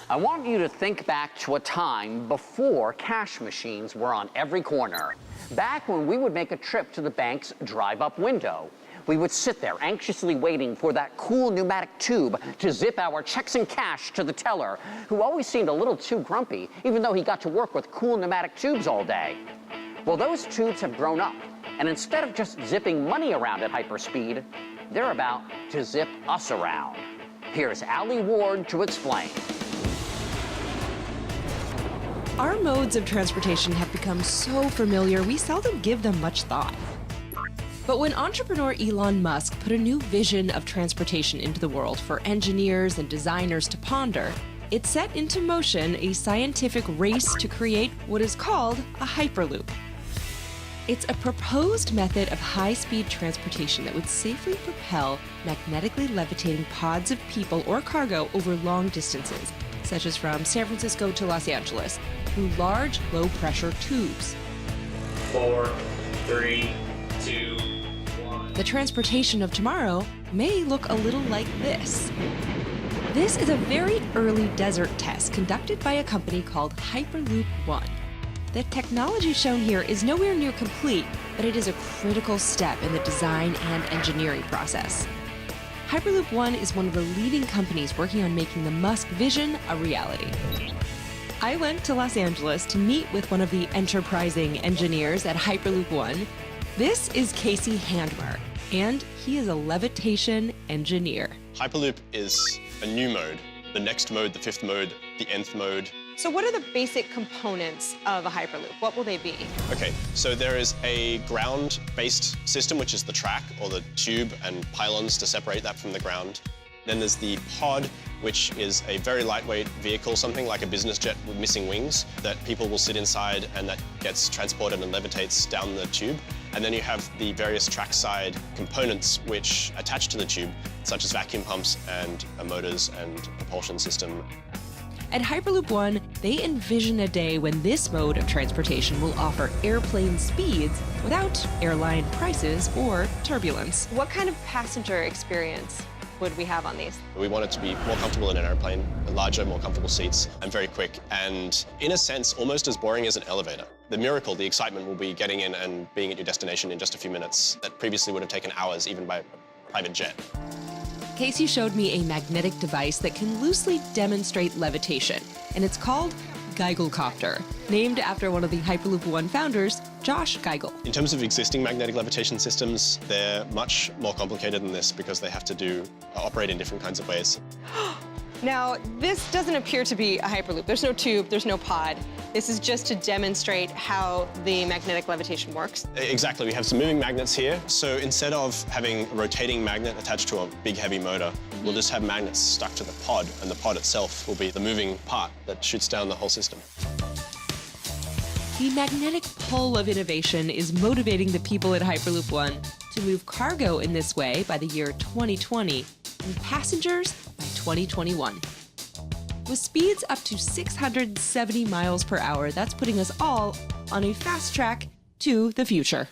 I want you to think back to a time before cash machines were on every corner. Back when we would make a trip to the bank's drive-up window. We would sit there anxiously waiting for that cool pneumatic tube to zip our checks and cash to the teller, who always seemed a little too grumpy, even though he got to work with cool pneumatic tubes all day. Well, those tubes have grown up, and instead of just zipping money around at Hyperspeed, they're about to zip us around. Here's Allie Ward to explain. Our modes of transportation have become so familiar, we seldom give them much thought. But when entrepreneur Elon Musk put a new vision of transportation into the world for engineers and designers to ponder, it set into motion a scientific race to create what is called a Hyperloop. It's a proposed method of high-speed transportation that would safely propel magnetically levitating pods of people or cargo over long distances, such as from San Francisco to Los Angeles, through large, low-pressure tubes. 4, 3, 2, 1. The transportation of tomorrow may look a little like this. This is a very early desert test conducted by a company called Hyperloop One. The technology shown here is nowhere near complete, but it is a critical step in the design and engineering process. Hyperloop One is one of the leading companies working on making the Musk vision a reality. I went to Los Angeles to meet with one of the enterprising engineers at Hyperloop One. This is Casey Handmer, and he is a levitation engineer. Hyperloop is a new mode. The next mode, the fifth mode, the nth mode. So what are the basic components of a Hyperloop? What will they be? Okay, so there is a ground-based system, which is the track or the tube and pylons to separate that from the ground. Then there's the pod, which is a very lightweight vehicle, something like a business jet with missing wings that people will sit inside and that gets transported and levitates down the tube. And then you have the various trackside components which attach to the tube, such as vacuum pumps and motors and propulsion system. At Hyperloop One, they envision a day when this mode of transportation will offer airplane speeds without airline prices or turbulence. What kind of passenger experience would we have on these? We want it to be more comfortable in an airplane, larger, more comfortable seats, and very quick, and in a sense, almost as boring as an elevator. The miracle, the excitement will be getting in and being at your destination in just a few minutes that previously would have taken hours, even by a private jet. Casey showed me a magnetic device that can loosely demonstrate levitation, and it's called Geigelcopter, named after one of the Hyperloop One founders, Josh Geigel. In terms of existing magnetic levitation systems, they're much more complicated than this because they have to operate in different kinds of ways. Now, this doesn't appear to be a Hyperloop. There's no tube, there's no pod. This is just to demonstrate how the magnetic levitation works. Exactly, we have some moving magnets here. So instead of having a rotating magnet attached to a big heavy motor, we'll just have magnets stuck to the pod, and the pod itself will be the moving part that shoots down the whole system. The magnetic pull of innovation is motivating the people at Hyperloop One to move cargo in this way by the year 2020 and passengers by 2021. With speeds up to 670 miles per hour, that's putting us all on a fast track to the future.